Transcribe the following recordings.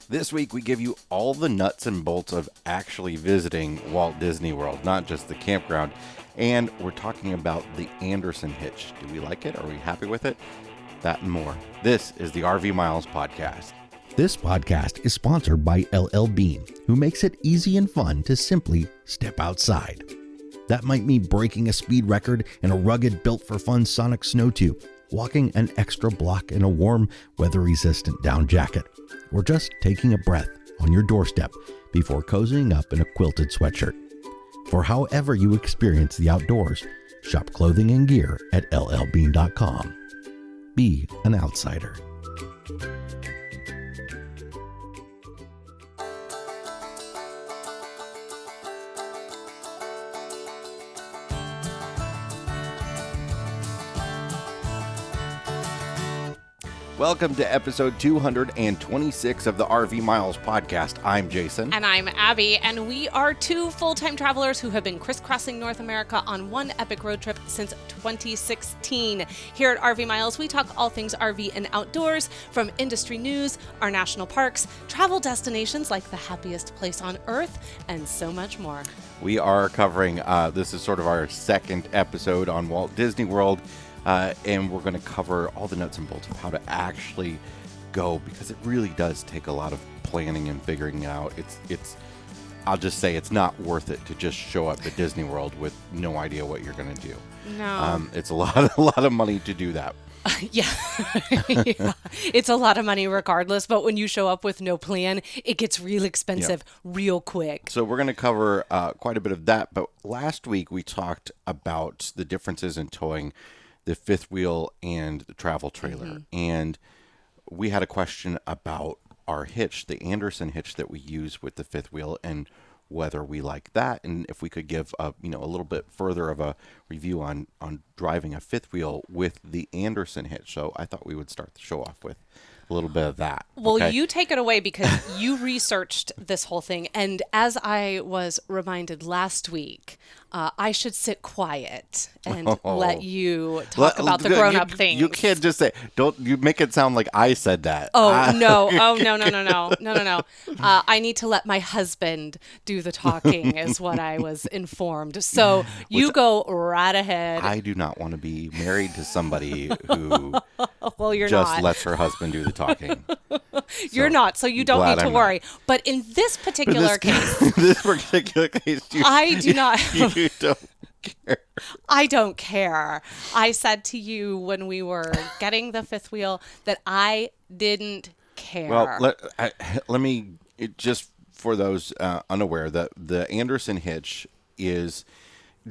This week, we give you all the nuts and bolts of actually visiting Walt Disney World, not just the campground. And we're talking about the Andersen Hitch. Do we like it? Are we happy with it? That and more. This is the RV Miles podcast. This podcast is sponsored by LL Bean, who makes it easy and fun to simply step outside. That might mean breaking a speed record in a rugged, built-for-fun Sonic snow tube, walking an extra block in a warm, weather-resistant down jacket, or just taking a breath on your doorstep before cozying up in a quilted sweatshirt. For however you experience the outdoors, shop clothing and gear at llbean.com. Be an outsider. Welcome to episode 226 of the RV Miles podcast. I'm Jason. And I'm Abby, and we are two full-time travelers who have been crisscrossing North America on one epic road trip since 2016. Here at RV Miles, we talk all things RV and outdoors, from industry news, our national parks, travel destinations like the happiest place on earth, and so much more. We are covering, this is sort of our second episode on Walt Disney World. And we're going to cover all the nuts and bolts of how to actually go, because it really does take a lot of planning and figuring it out. I'll just say it's not worth it to just show up at Disney World with no idea what you're going to do. No. It's a lot of money to do that. Yeah. Yeah, it's a lot of money regardless, but when you show up with no plan, it gets real expensive real quick. So we're going to cover quite a bit of that. But last week we talked about the differences in towing the fifth wheel and the travel trailer. Mm-hmm. And we had a question about our hitch, the Andersen hitch that we use with the fifth wheel, and whether we like that, and if we could give a little bit further of a review on driving a fifth wheel with the Andersen hitch. So I thought we would start the show off with a little bit of that. Well, okay? You take it away, because you researched this whole thing. And as I was reminded last week, I should sit quiet and let you talk about the grown-up things. You can't just say, don't you make it sound like I said that. No. No. I need to let my husband do the talking is what I was informed. So you go right ahead. I do not want to be married to somebody who well, you're just not. lets her husband do the talking. You're not, so you don't need to worry. But in this particular case, I do not. You don't care. I don't care. I said to you when we were getting the fifth wheel that I didn't care. Well, let me, just for those unaware, that the Andersen hitch is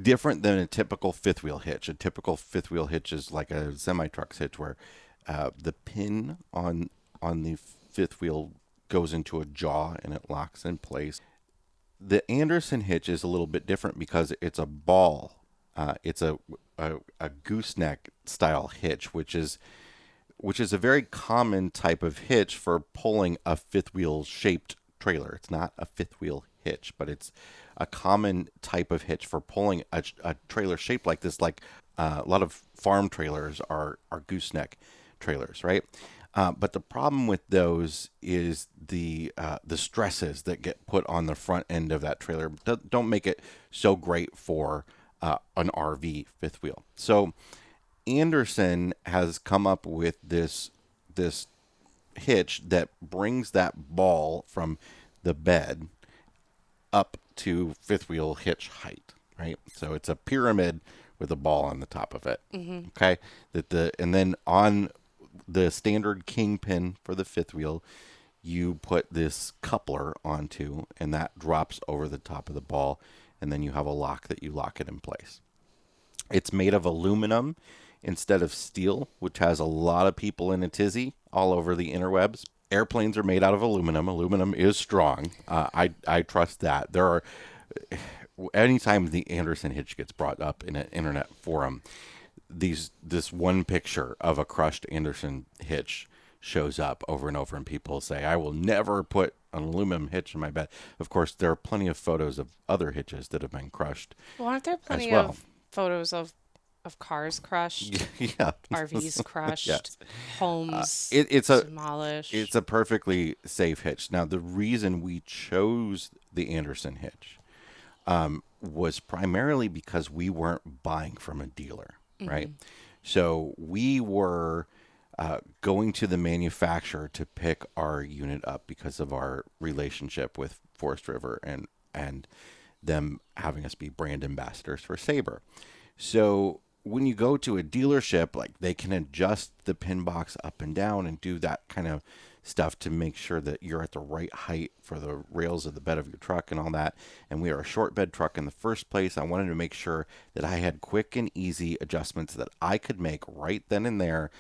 different than a typical fifth wheel hitch. A typical fifth wheel hitch is like a semi-truck's hitch, where the pin on the fifth wheel goes into a jaw and it locks in place. The Andersen hitch is a little bit different because it's a ball. It's a gooseneck style hitch, which is a very common type of hitch for pulling a fifth wheel shaped trailer. It's not a fifth wheel hitch, but it's a common type of hitch for pulling a trailer shaped like this. Like a lot of farm trailers are gooseneck trailers, right? But the problem with those is the stresses that get put on the front end of that trailer don't make it so great for an RV fifth wheel. So Andersen has come up with this hitch that brings that ball from the bed up to fifth wheel hitch height, right? So it's a pyramid with a ball on the top of it. Mm-hmm. Okay, and then on the standard kingpin for the fifth wheel, you put this coupler onto, and that drops over the top of the ball, and then you have a lock that you lock it in place. It's made of aluminum instead of steel, which has a lot of people in a tizzy all over the interwebs. Airplanes are made out of aluminum. Aluminum is strong. I trust that. Anytime the Andersen hitch gets brought up in an internet forum, this one picture of a crushed Andersen hitch shows up over and over, and people say, I will never put an aluminum hitch in my bed. Of course, there are plenty of photos of other hitches that have been crushed. Well, aren't there plenty well. of photos of of cars crushed, Yeah. RVs crushed, Yes. homes It's demolished. a perfectly safe hitch. Now, the reason we chose the Andersen hitch was primarily because we weren't buying from a dealer, right? So we were going to the manufacturer to pick our unit up because of our relationship with Forest River and them having us be brand ambassadors for Sabre. So when you go to a dealership, like they can adjust the pin box up and down and do that kind of stuff to make sure that you're at the right height for the rails of the bed of your truck and all that. And we are a short bed truck in the first place. I wanted to make sure that I had quick and easy adjustments that I could make right then and there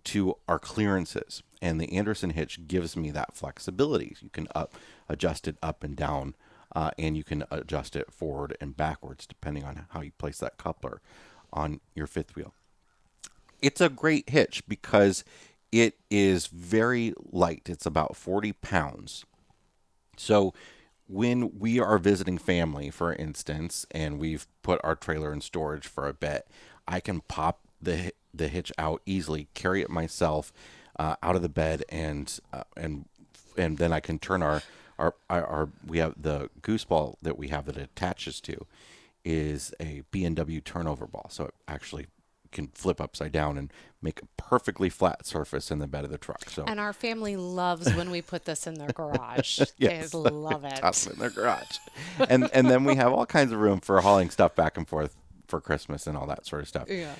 to our clearances. And the Andersen hitch gives me that flexibility. You can adjust it up and down, and you can adjust it forward and backwards depending on how you place that coupler on your fifth wheel. It's a great hitch because it is very light. It's about 40 pounds. So when we are visiting family, for instance, and we've put our trailer in storage for a bit, I can pop the hitch out easily, carry it myself out of the bed, and then I can turn our we have the goose ball that we have that it attaches to is a B&W turnover ball, so it actually can flip upside down and make a perfectly flat surface in the bed of the truck. So And our family loves when we put this in their garage. yes, They love it. toss it in their garage, and then we have all kinds of room for hauling stuff back and forth for Christmas and all that sort of stuff. Yeah.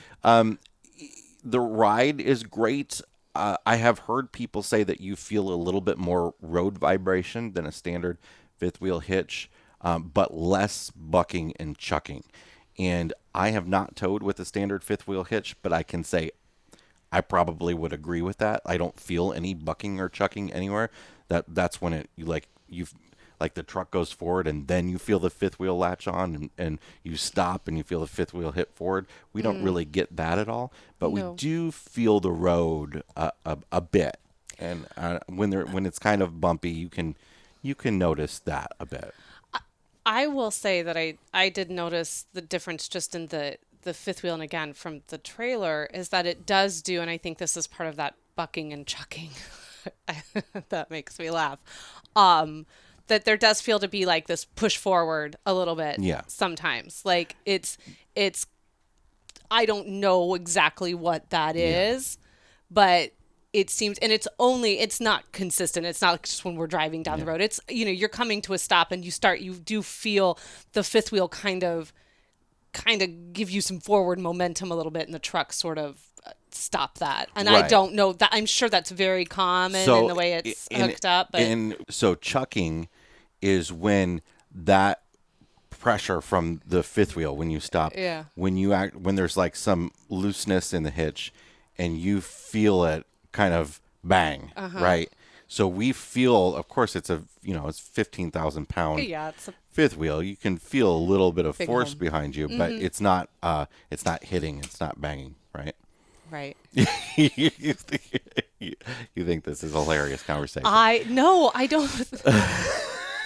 The ride is great. I have heard people say that you feel a little bit more road vibration than a standard fifth wheel hitch, but less bucking and chucking. And I have not towed with a standard fifth wheel hitch, but I can say I probably would agree with that. I don't feel any bucking or chucking anywhere. That's when like the truck goes forward and then you feel the fifth wheel latch on and you stop and you feel the fifth wheel hit forward. We don't really get that at all, but No. we do feel the road a bit. And when it's kind of bumpy, you can notice that a bit. I will say that I did notice the difference just in the fifth wheel, and again from the trailer, is that it does do, and I think this is part of that bucking and chucking that makes me laugh, that there does feel to be like this push forward a little bit. Yeah. Sometimes like it's I don't know exactly what that is, but it seems, and it's not consistent. It's not just when we're driving down the road. It's, you're coming to a stop and you do feel the fifth wheel kind of give you some forward momentum a little bit, and the truck sort of stop that. And I Right. don't know that, I'm sure that's very common in the way it's hooked up. But And so chucking is when that pressure from the fifth wheel, when you stop, Yeah. when there's like some looseness in the hitch and you feel it kind of bang, right? So we feel, of course, it's it's 15,000 pound yeah, it's a fifth wheel. You can feel a little bit of Big force home. behind you, but it's not hitting, it's not banging, right? right. you think this is a hilarious conversation. No, I don't.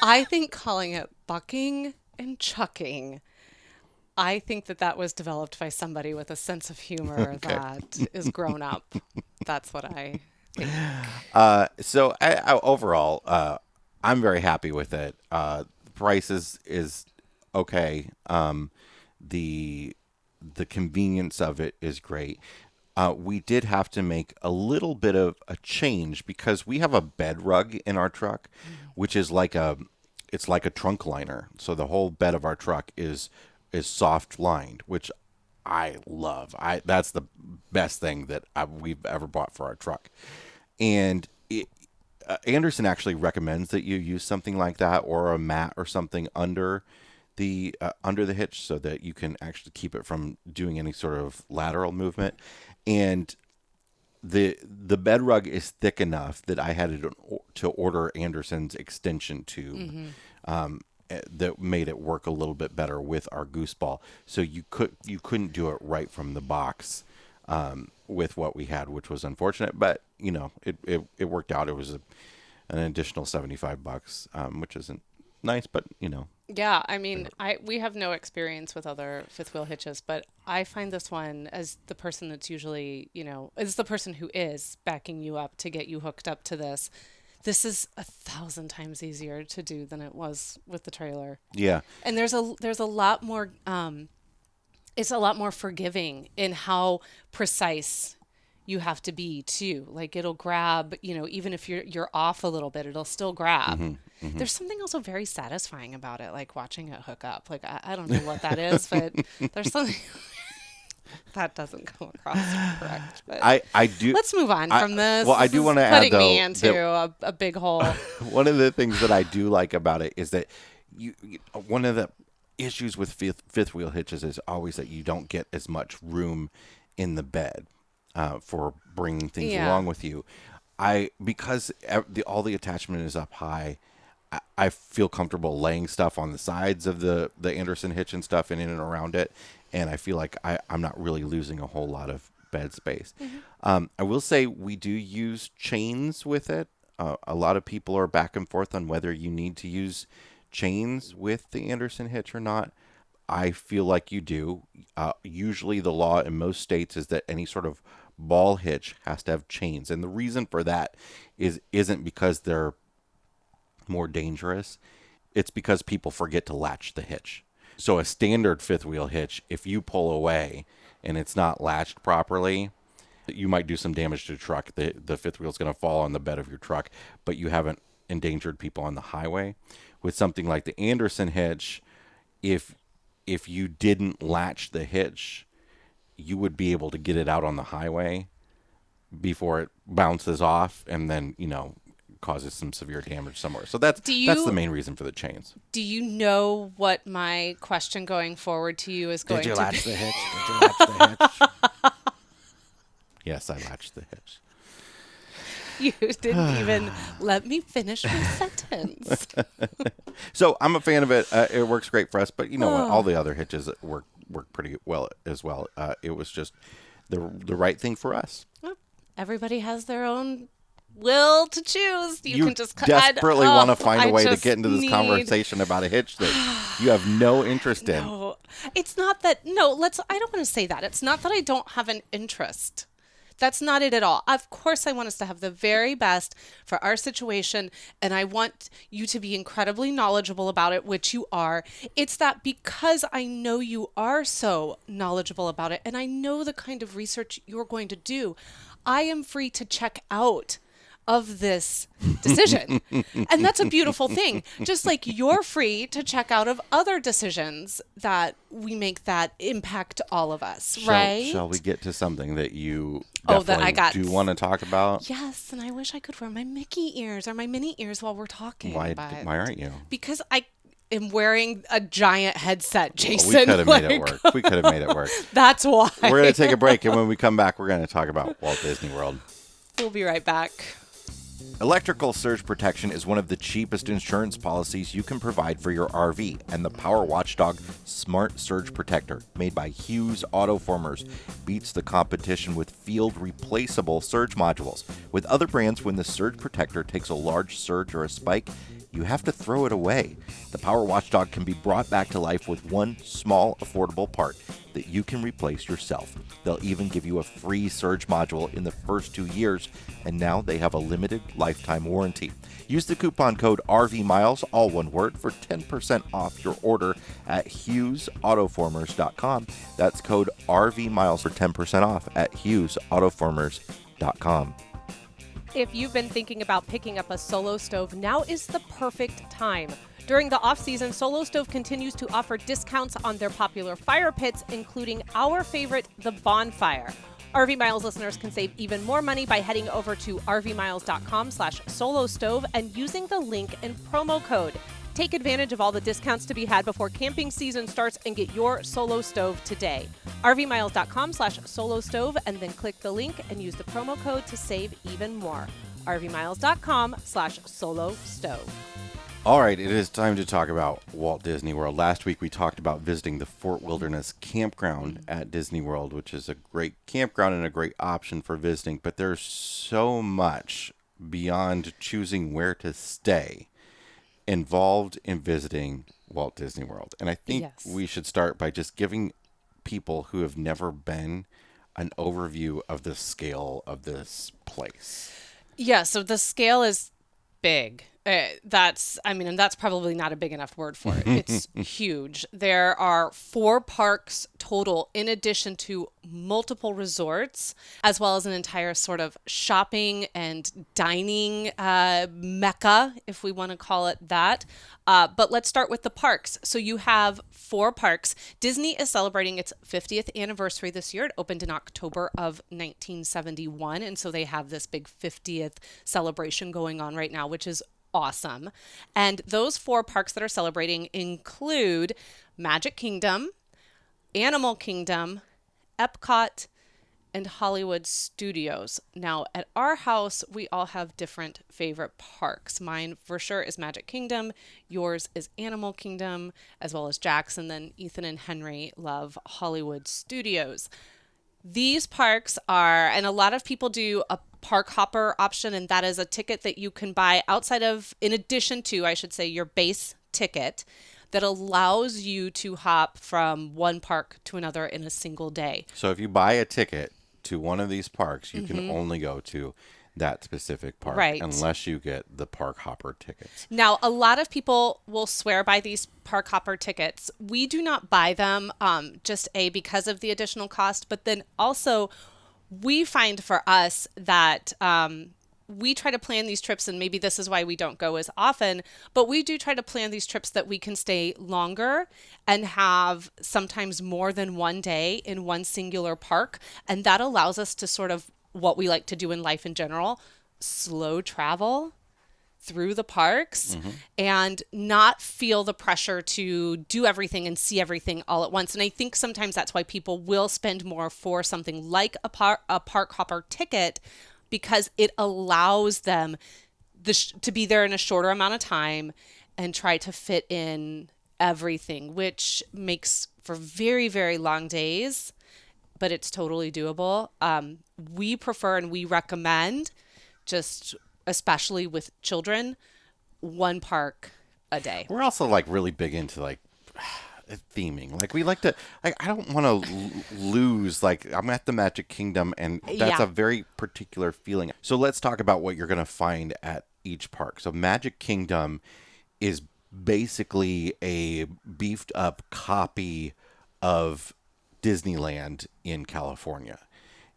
I think calling it bucking and chucking, I think that was developed by somebody with a sense of humor that is grown up. That's what I think. So overall, I'm very happy with it. The price is okay. The convenience of it is great. We did have to make a little bit of a change because we have a bed rug in our truck, which is it's like a trunk liner. So the whole bed of our truck is soft lined, which I love. That's the best thing that we've ever bought for our truck. And Andersen actually recommends that you use something like that or a mat or something under the hitch so that you can actually keep it from doing any sort of lateral movement. And the bed rug is thick enough that I had to order Andersen's extension tube. That made it work a little bit better with our goose ball. So you couldn't do it right from the box with what we had, which was unfortunate, but it worked out. It was an additional $75, which isn't nice, but Yeah, I mean, we have no experience with other fifth wheel hitches, but I find this one as the person that's usually, is the person who is backing you up to get you hooked up to this. This is 1,000 times easier to do than it was with the trailer. Yeah. And there's a lot more it's a lot more forgiving in how precise you have to be too. Like it'll grab, even if you're off a little bit, it'll still grab. There's something also very satisfying about it, like watching it hook up. Like I don't know what that is, but there's something that doesn't come across correct. But I do. let's move on from this. Well, I This do is want to add putting though me into that a big hole. one of the things that I do like about it is that one of the issues with fifth wheel hitches is always that you don't get as much room in the bed for bringing things Yeah. along with you. Because all the attachment is up high. I feel comfortable laying stuff on the sides of the Andersen hitch and stuff and in and around it, and I feel like I'm not really losing a whole lot of bed space. I will say we do use chains with it. A lot of people are back and forth on whether you need to use chains with the Andersen hitch or not. I feel like you do. Usually the law in most states is that any sort of ball hitch has to have chains, and the reason for that isn't because they're more dangerous. It's because people forget to latch the hitch. So a standard fifth wheel hitch, if you pull away and it's not latched properly, you might do some damage to the truck. The fifth wheel is going to fall on the bed of your truck, but you haven't endangered people on the highway. With something like the Andersen hitch, if you didn't latch the hitch, you would be able to get it out on the highway before it bounces off and then, causes some severe damage somewhere. So that's the main reason for the chains. Do you know what my question going forward to you is going Did you to latch be? the hitch? Did you latch the hitch? Yes, I latched the hitch. You didn't even let me finish my sentence. So I'm a fan of it. It works great for us, but you know what? All the other hitches work pretty well as well. It was just the right thing for us. Well, everybody has their own will to choose. You can just desperately want to find a I way to just get into this need- conversation about a hitch that you have no interest in. No, it's not that. No, I don't want to say that. It's not that I don't have an interest. That's not it at all. Of course, I want us to have the very best for our situation, and I want you to be incredibly knowledgeable about it, which you are. It's that because I know you are so knowledgeable about it, and I know the kind of research you're going to do, I am free to check out of this decision. And that's a beautiful thing. Just like you're free to check out of other decisions that we make that impact all of us, right? Shall we get to something that you that definitely I got? do want to talk about? Yes, and I wish I could wear my Mickey ears or my mini ears while we're talking. Why but aren't you? Because I am wearing a giant headset, Jason. Well, we could have made it work. We could have made it work. That's why. We're going to take a break, and when we come back, we're going to talk about Walt Disney World. We'll be right back. Electrical surge protection is one of the cheapest insurance policies you can provide for your RV, and the Power Watchdog Smart Surge Protector, made by Hughes Autoformers, beats the competition with field replaceable surge modules. With other brands, when the surge protector takes a large surge or a spike, you have to throw it away. The Power Watchdog can be brought back to life with one small, affordable part that you can replace yourself. They'll even give you a free surge module in the first 2 years, and now they have a limited lifetime warranty. Use the coupon code RVMILES, all one word, for 10% off your order at HughesAutoformers.com. That's code RVMILES for 10% off at HughesAutoformers.com. If you've been thinking about picking up a Solo Stove, now is the perfect time. During the off-season, Solo Stove continues to offer discounts on their popular fire pits, including our favorite, the Bonfire. RV Miles listeners can save even more money by heading over to rvmiles.com/Solo Stove and using the link and promo code. Take advantage of all the discounts to be had before camping season starts and get your Solo Stove today. rvmiles.com/Solo Stove and then click the link and use the promo code to save even more. rvmiles.com/Solo Stove. All right, it is time to talk about Walt Disney World. Last week we talked about visiting the Fort Wilderness Campground at Disney World, which is a great campground and a great option for visiting, but there's so much beyond choosing where to stay involved in visiting Walt Disney World. And I think Yes. we should start by just giving people who have never been an overview of the scale of this place. Yeah, so the scale is big. And that's probably not a big enough word for it. It's huge. There are 4 parks total, in addition to multiple resorts, as well as an entire sort of shopping and dining mecca, if we want to call it that. But let's start with the parks. So you have 4 parks. Disney is celebrating its 50th anniversary this year. It opened in October of 1971. And so they have this big 50th celebration going on right now, which is awesome. And those 4 parks that are celebrating include Magic Kingdom, Animal Kingdom, Epcot, and Hollywood Studios. Now, at our house, we all have different favorite parks. Mine for sure is Magic Kingdom. Yours is Animal Kingdom, as well as Jackson. Then Ethan and Henry love Hollywood Studios. These parks are, and a lot of people do a park hopper option, and that is a ticket that you can buy outside of, in addition to, I should say, your base ticket that allows you to hop from one park to another in a single day. So if you buy a ticket to one of these parks, you can only go to that specific park, Right. unless you get the park hopper tickets. Now, a lot of people will swear by these park hopper tickets. We do not buy them, because of the additional cost, but then also we find for us that we try to plan these trips, and maybe this is why we don't go as often, but we do try to plan these trips that we can stay longer and have sometimes more than one day in one singular park. And that allows us to sort of, what we like to do in life in general, slow travel through the parks and not feel the pressure to do everything and see everything all at once. And I think sometimes that's why people will spend more for something like a park hopper ticket, because it allows them to be there in a shorter amount of time and try to fit in everything, which makes for very, very long days, but it's totally doable. We prefer and we recommend, just especially with children, one park a day. We're also like really big into like theming. Like we like to, I don't want to lose, like I'm at the Magic Kingdom and that's Yeah. a very particular feeling. So let's talk about what you're going to find at each park. So Magic Kingdom is basically a beefed up copy of Disneyland in California.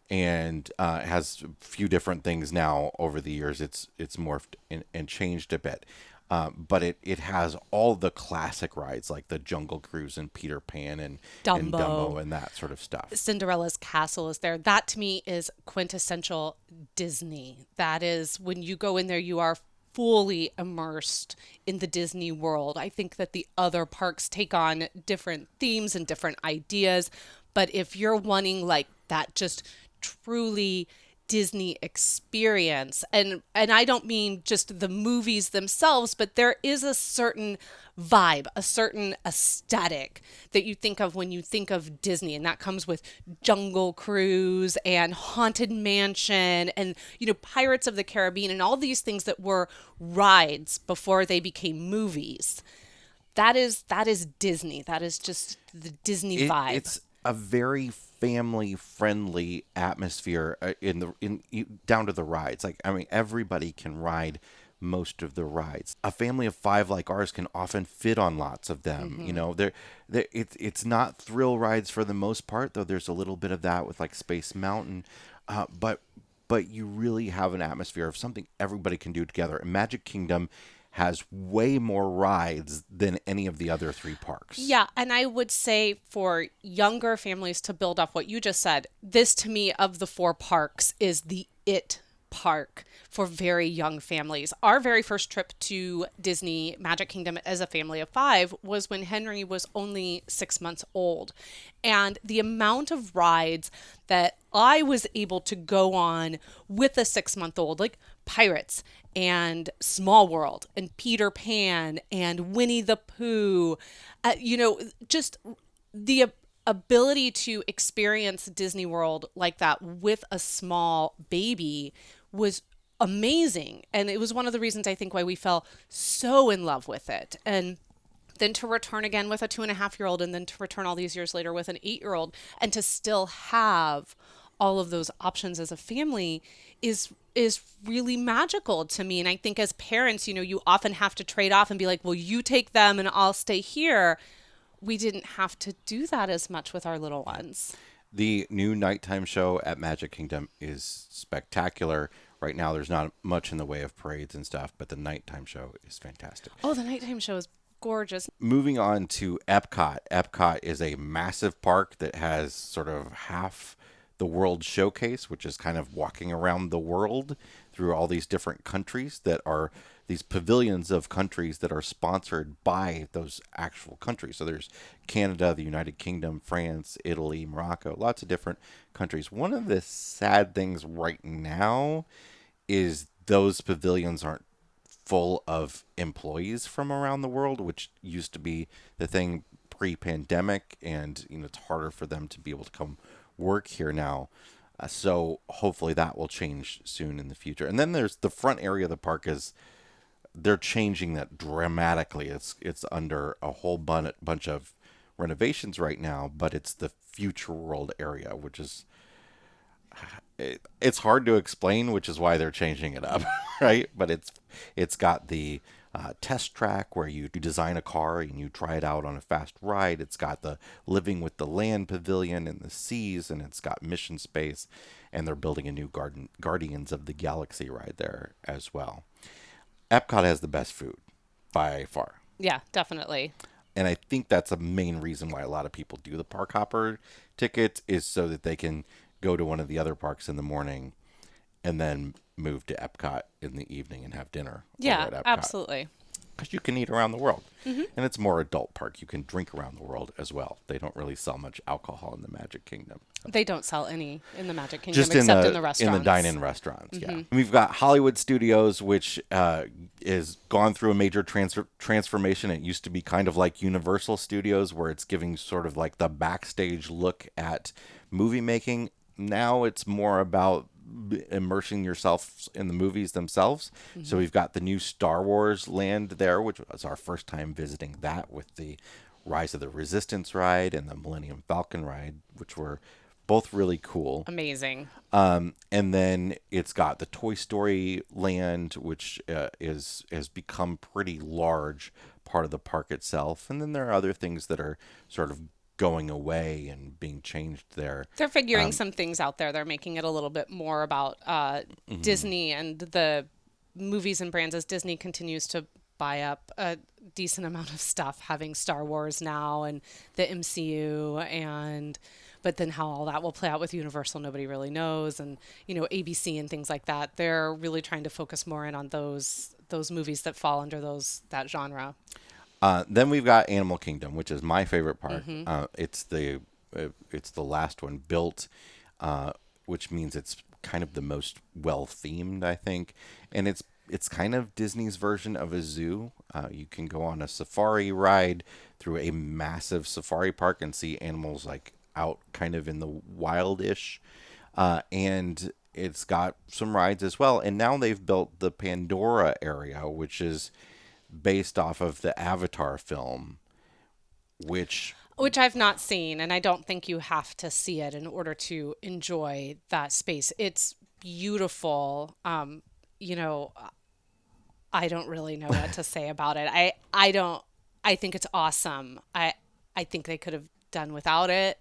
And it has a few different things now over the years. It's morphed and changed a bit. But it has all the classic rides like the Jungle Cruise and Peter Pan and Dumbo and that sort of stuff. Cinderella's castle is there. That to me is quintessential Disney. That is, when you go in there, you are fully immersed in the Disney world. I think that the other parks take on different themes and different ideas. But if you're wanting like that just truly Disney experience, and I don't mean just the movies themselves, but there is a certain vibe, a certain aesthetic that you think of when you think of Disney, and that comes with Jungle Cruise and Haunted Mansion and Pirates of the Caribbean and all these things that were rides before they became movies. That is Disney. That is just the Disney vibe. It's a very family friendly atmosphere down to the rides. Like, I mean, everybody can ride most of the rides. A family of 5 like ours can often fit on lots of them. It's not thrill rides for the most part, though there's a little bit of that with like Space Mountain. But you really have an atmosphere of something everybody can do together. And Magic Kingdom has way more rides than any of the other 3 parks. Yeah, and I would say for younger families, to build off what you just said, this to me of the 4 parks is the it park for very young families. Our very first trip to Disney Magic Kingdom as a family of 5 was when Henry was only 6 months old. And the amount of rides that I was able to go on with a 6-month-old, like Pirates and Small World and Peter Pan and Winnie the Pooh, just the ability to experience Disney World like that with a small baby was amazing. And it was one of the reasons I think why we fell so in love with it. And then to return again with a 2.5-year-old, and then to return all these years later with an 8-year-old, and to still have all of those options as a family is really magical to me. And I think as parents, you often have to trade off and be like, well, you take them and I'll stay here. We didn't have to do that as much with our little ones. The new nighttime show at Magic Kingdom is spectacular. Right now, there's not much in the way of parades and stuff, but the nighttime show is fantastic. Oh, the nighttime show is gorgeous. Moving on to Epcot. Epcot is a massive park that has sort of half the World Showcase, which is kind of walking around the world through all these different countries that are these pavilions of countries that are sponsored by those actual countries. So there's Canada, the United Kingdom, France, Italy, Morocco, lots of different countries. One of the sad things right now is those pavilions aren't full of employees from around the world, which used to be the thing pre-pandemic, and it's harder for them to be able to come work here now. So hopefully that will change soon in the future. And then there's the front area of the park they're changing that dramatically. It's under a whole bunch of renovations right now, but it's the Future World area, which is it's hard to explain, which is why they're changing it up, right? But it's got the test track where you design a car and you try it out on a fast ride. It's got the living with the land pavilion and the seas, and it's got mission space, and they're building a new Guardians of the Galaxy ride there as well. Epcot has the best food by far. Yeah, definitely. And I think that's a main reason why a lot of people do the park hopper tickets, is so that they can go to one of the other parks in the morning and then move to Epcot in the evening and have dinner. Yeah, over at Epcot. absolutely. Because you can eat around the world. Mm-hmm. And it's more adult park. You can drink around the world as well. They don't really sell much alcohol in the Magic Kingdom. They don't sell any in the Magic Kingdom, Just except in the restaurants. In the dine-in restaurants, yeah. And we've got Hollywood Studios, which is gone through a major transformation. It used to be kind of like Universal Studios, where it's giving sort of like the backstage look at movie making. Now it's more about immersing yourself in the movies themselves. Mm-hmm. So we've got the new Star Wars land there, which was our first time visiting that, with the Rise of the Resistance ride and the Millennium Falcon ride, which were both really cool. Amazing. And then it's got the Toy Story land, which has become pretty large part of the park itself. And then there are other things that are sort of going away and being changed there. They're figuring some things out there. They're making it a little bit more about Disney and the movies and brands, as Disney continues to buy up a decent amount of stuff, having Star Wars now and the MCU, but then how all that will play out with Universal, nobody really knows. And, ABC and things like that. They're really trying to focus more in on those movies that fall under that genre. Then we've got Animal Kingdom, which is my favorite park. It's the last one built, which means it's kind of the most well themed, I think, and it's kind of Disney's version of a zoo. You can go on a safari ride through a massive safari park and see animals like out kind of in the wildish, and it's got some rides as well. And now they've built the Pandora area, which is based off of the Avatar film, which I've not seen, and I don't think you have to see it in order to enjoy that space. It's beautiful. I don't really know what to say about it. I think it's awesome. I think they could have done without it,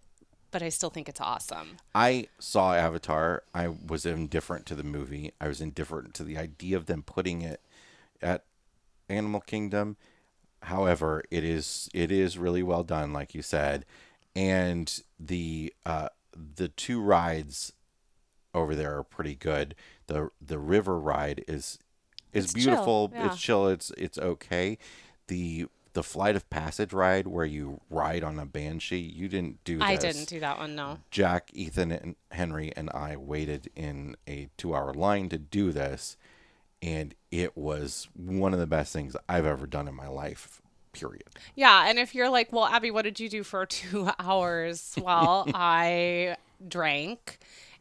but I still think it's awesome. I saw Avatar. I was indifferent to the movie. I was indifferent to the idea of them putting it at Animal Kingdom. However, it is really well done, like you said, and the two rides over there are pretty good. The river ride is beautiful. Chill. Yeah. It's chill. It's okay. The Flight of Passage ride, where you ride on a banshee, you didn't do this. I didn't do that one, no. Jack, Ethan, and Henry and I waited in a 2-hour line to do this. And it was one of the best things I've ever done in my life, period. Yeah, and if you're like, well, Abby, what did you do for 2 hours? Well, I drank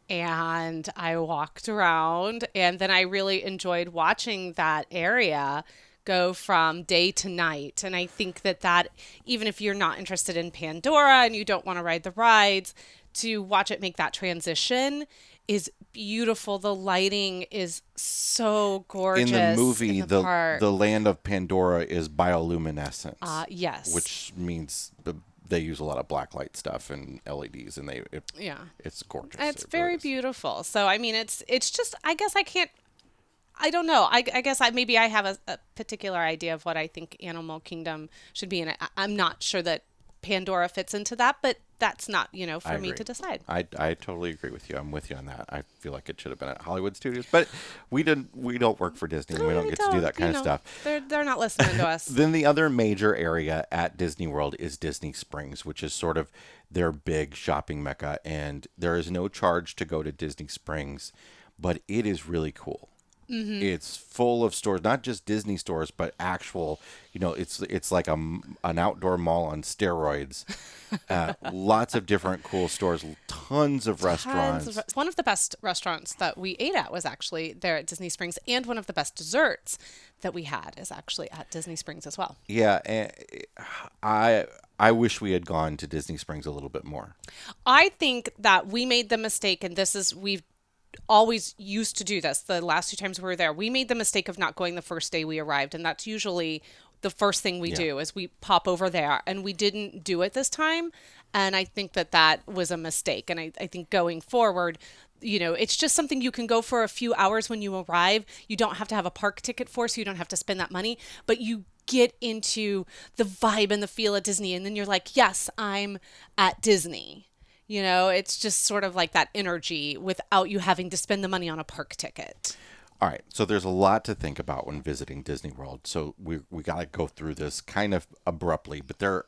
and I walked around, and then I really enjoyed watching that area go from day to night. And I think that even if you're not interested in Pandora and you don't want to ride the rides, to watch it make that transition is beautiful. The lighting is so gorgeous. In the movie, in the park. the land of Pandora is bioluminescence. Yes. Which means they use a lot of blacklight stuff and LEDs, and it's gorgeous. It's it very really is. beautiful. So I mean, it's just, I guess I don't know. I guess maybe I have a particular idea of what I think Animal Kingdom should be, and I'm not sure that Pandora fits into that, but that's not, for me to decide. I totally agree with you. I'm with you on that. I feel like it should have been at Hollywood Studios, but we don't work for Disney. And we don't get to do that kind of stuff. They're not listening to us. Then the other major area at Disney World is Disney Springs, which is sort of their big shopping mecca, and there is no charge to go to Disney Springs, but it is really cool. Mm-hmm. It's full of stores, not just Disney stores, but actual, it's like an outdoor mall on steroids. Lots of different cool stores, tons of restaurants. One of the best restaurants that we ate at was actually there at Disney Springs, and one of the best desserts that we had is actually at Disney Springs as well. Yeah, and I wish we had gone to Disney Springs a little bit more. I think that we made the mistake, and we've always used to do this the last 2 times we were there. We made the mistake of not going the first day we arrived, and that's usually the first thing we do is we pop over there, and we didn't do it this time, and I think that was a mistake. And I think going forward, it's just something you can go for a few hours when you arrive. You don't have to have a park ticket for, so you don't have to spend that money, but you get into the vibe and the feel at Disney, and then you're like, yes, I'm at Disney. It's just sort of like that energy without you having to spend the money on a park ticket. All right, so there's a lot to think about when visiting Disney World. So we got to go through this kind of abruptly, but there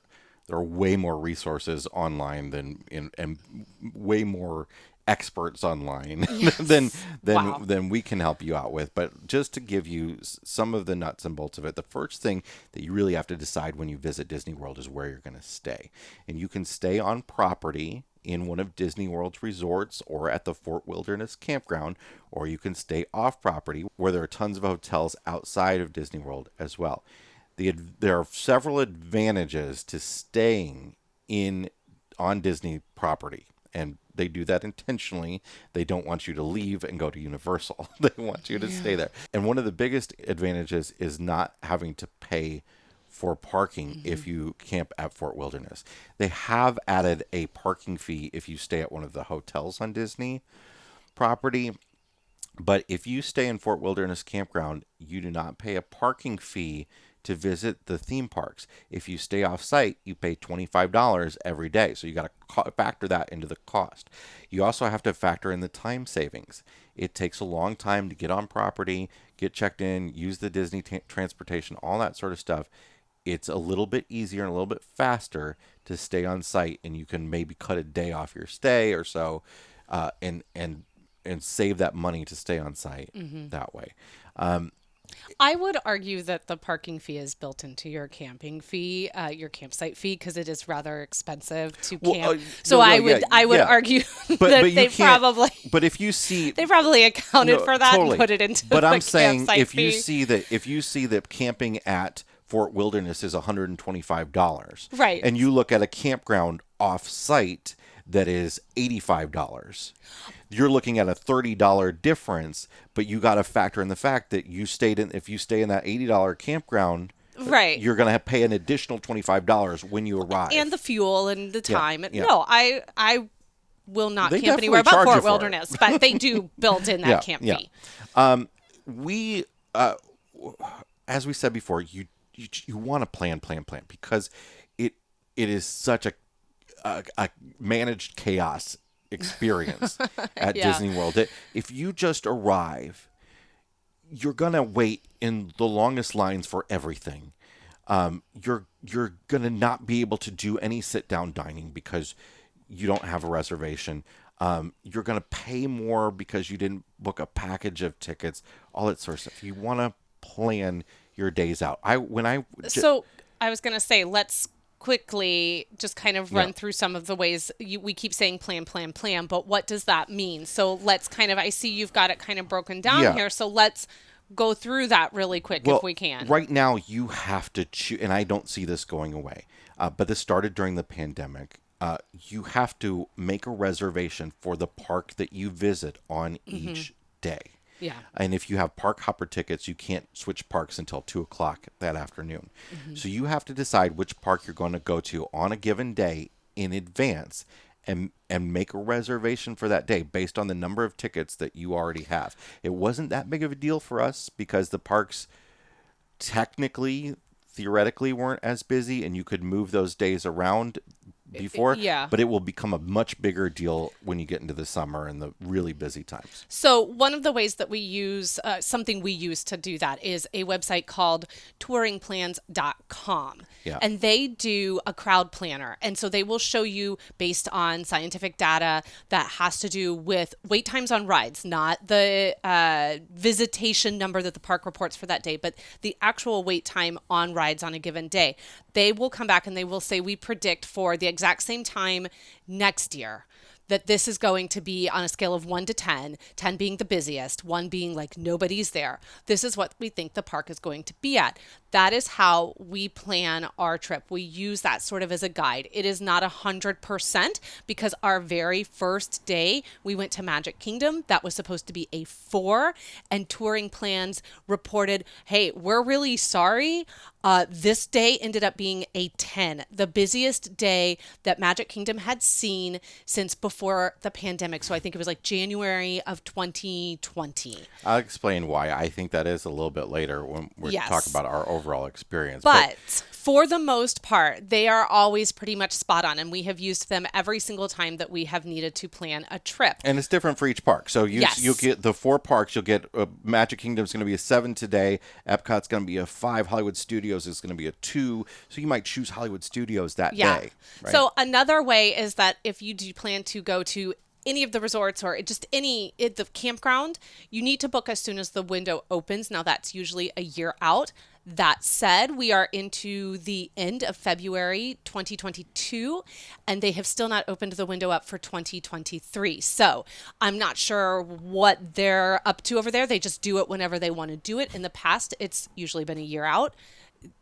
are way more resources online and way more experts online than we can help you out with. But just to give you some of the nuts and bolts of it, the first thing that you really have to decide when you visit Disney World is where you're going to stay. And you can stay on property in one of Disney World's resorts or at the Fort Wilderness Campground, or you can stay off property where there are tons of hotels outside of Disney World as well. There are several advantages to staying on Disney property, and they do that intentionally. They don't want you to leave and go to Universal. They want you to stay there. And one of the biggest advantages is not having to pay for parking if you camp at Fort Wilderness. They have added a parking fee if you stay at one of the hotels on Disney property. But if you stay in Fort Wilderness Campground, you do not pay a parking fee to visit the theme parks. If you stay off site, you pay $25 every day. So you got to factor that into the cost. You also have to factor in the time savings. It takes a long time to get on property, get checked in, use the Disney transportation, all that sort of stuff. It's a little bit easier and a little bit faster to stay on site, and you can maybe cut a day off your stay or so, and save that money to stay on site that way. I would argue that the parking fee is built into your camping fee, your campsite fee, because it is rather expensive to camp. I would argue that they probably. But if you see, they probably accounted for that and put it into. But the I'm saying campsite if fee. you see that camping at Fort Wilderness is $125, right, and you look at a campground off-site that is $85. You're looking at a $30 difference, but you got to factor in the fact that if you stay in that $80 campground, right, you're going to pay an additional $25 when you arrive. And the fuel and the time. Yeah. No, I will not They camp anywhere but definitely charge Fort you for Wilderness, but they do build in that camp fee. As we said before, you want to plan because it is such a managed chaos experience at Disney World. If you just arrive, you're gonna wait in the longest lines for everything. You're gonna not be able to do any sit down dining because you don't have a reservation. You're gonna pay more because you didn't book a package of tickets. All that sort of stuff. You want to plan your days out. So I was gonna say, let's quickly just kind of run through some of the ways we keep saying plan, but what does that mean? So let's I see you've got it kind of broken down here. So let's go through that really quick if we can. Right now, you have to choose, and I don't see this going away, but this started during the pandemic. You have to make a reservation for the park that you visit on each day. Yeah. And if you have park hopper tickets, you can't switch parks until 2:00 that afternoon. So you have to decide which park you're going to go to on a given day in advance and make a reservation for that day based on the number of tickets that you already have. It wasn't that big of a deal for us because the parks theoretically weren't as busy and you could move those days around before. Yeah. But it will become a much bigger deal when you get into the summer and the really busy times. So one of the ways that we use, something we use to do that is a website called touringplans.com. Yeah. And they do a crowd planner. And so they will show you based on scientific data that has to do with wait times on rides, not the visitation number that the park reports for that day, but the actual wait time on rides on a given day. They will come back and they will say, we predict for the exact same time next year that this is going to be on a scale of 1 to 10, 10 being the busiest, 1 being like nobody's there. This is what we think the park is going to be at. That is how we plan our trip. We use that sort of as a guide. It is not 100% because our very first day we went to Magic Kingdom. That was supposed to be a 4, and Touring Plans reported, hey, we're really sorry. This day ended up being a 10, the busiest day that Magic Kingdom had seen since before the pandemic. So I think it was like January of 2020. I'll explain why. I think that is a little bit later when we talk about our overall experience. But for the most part, they are always pretty much spot on, and we have used them every single time that we have needed to plan a trip. And it's different for each park. So you'll get the 4 parks. You'll get Magic Kingdom's going to be a 7 today. Epcot's going to be a 5. Hollywood Studios is going to be a 2. So you might choose Hollywood Studios that day. Right? So another way is that if you do plan to go to any of the resorts or just the campground, you need to book as soon as the window opens. Now that's usually a year out. That said, we are into the end of February 2022, and they have still not opened the window up for 2023. So I'm not sure what they're up to over there. They just do it whenever they want to do it. In the past, it's usually been a year out.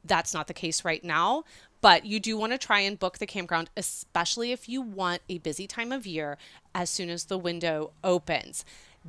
That's not the case right now. But you do want to try and book the campground, especially if you want a busy time of year as soon as the window opens.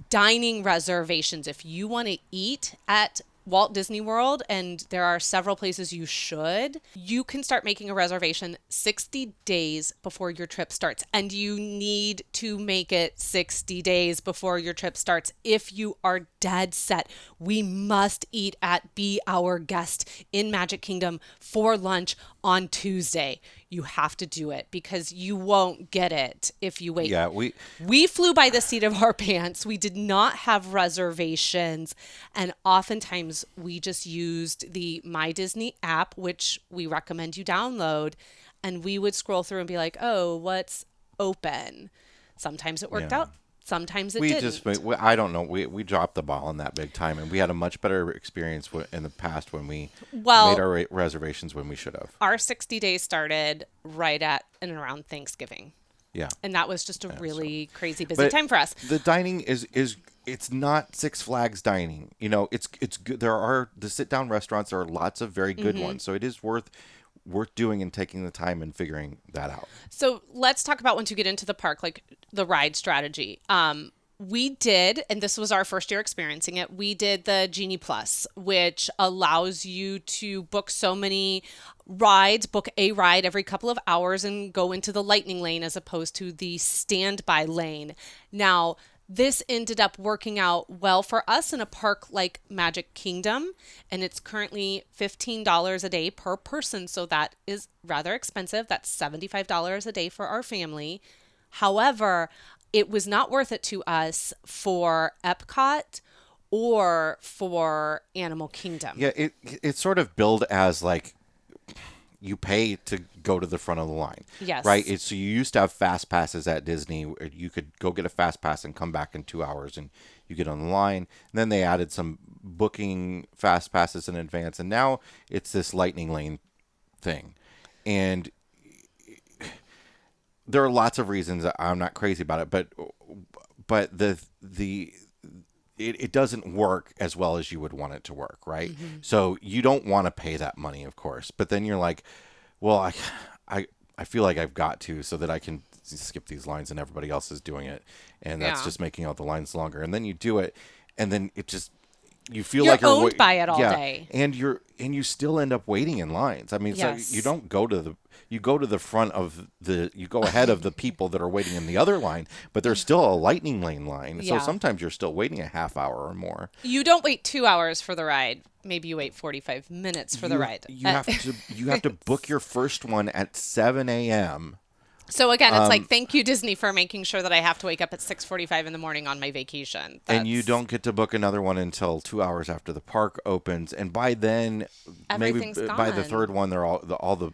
Dining reservations. If you want to eat at Walt Disney World, and there are several places you should, you can start making a reservation 60 days before your trip starts. And you need to make it 60 days before your trip starts if you are dead set. We must eat at Be Our Guest in Magic Kingdom for lunch on Tuesday. You have to do it because you won't get it if you wait. Yeah, we flew by the seat of our pants. We did not have reservations. And oftentimes we just used the My Disney app, which we recommend you download. And we would scroll through and be like, oh, what's open? Sometimes it worked out. Sometimes it didn't. I don't know. We dropped the ball on that big time, and we had a much better experience in the past when we made our reservations when we should have. Our 60 days started right at and around Thanksgiving. Yeah. And that was just a really crazy busy time for us. The dining is it's not Six Flags dining. You know, it's good. There are the sit-down restaurants. There are lots of very good ones, so it is worth doing and taking the time and figuring that out. So let's talk about once you get into the park, like the ride strategy. We did, and this was our first year experiencing it, we did the Genie Plus, which allows you to book so many rides, book a ride every couple of hours and go into the lightning lane as opposed to the standby lane. Now, this ended up working out well for us in a park like Magic Kingdom, and it's currently $15 a day per person, so that is rather expensive. That's $75 a day for our family. However, it was not worth it to us for Epcot or for Animal Kingdom. Yeah, it's sort of billed as like you pay to go to the front of the line. Yes. Right? So you used to have fast passes at Disney. You could go get a fast pass and come back in 2 hours and you get on the line. And then they added some booking fast passes in advance. And now it's this lightning lane thing. And there are lots of reasons I'm not crazy about it, but the it doesn't work as well as you would want it to work, right? So you don't want to pay that money, of course. But then you're like, well, I feel like I've got to so that I can skip these lines and everybody else is doing it. And that's Yeah. just making all the lines longer. And then you do it and then it just you feel You're like you're owned by it all yeah, day. and you still end up waiting in lines. I mean, Yes. so you don't go to the front of you go ahead of the people that are waiting in the other line, but there's still a lightning lane line. Yeah. So sometimes you're still waiting a half hour or more. You don't wait 2 hours for the ride. Maybe you wait 45 minutes for the ride. You have to book your first one at 7 a.m. So again, it's like, thank you, Disney, for making sure that I have to wake up at 6:45 in the morning on my vacation. And you That's- don't get to book another one until 2 hours after the park opens. And by then, Everything's maybe by the gone. third one, they're all the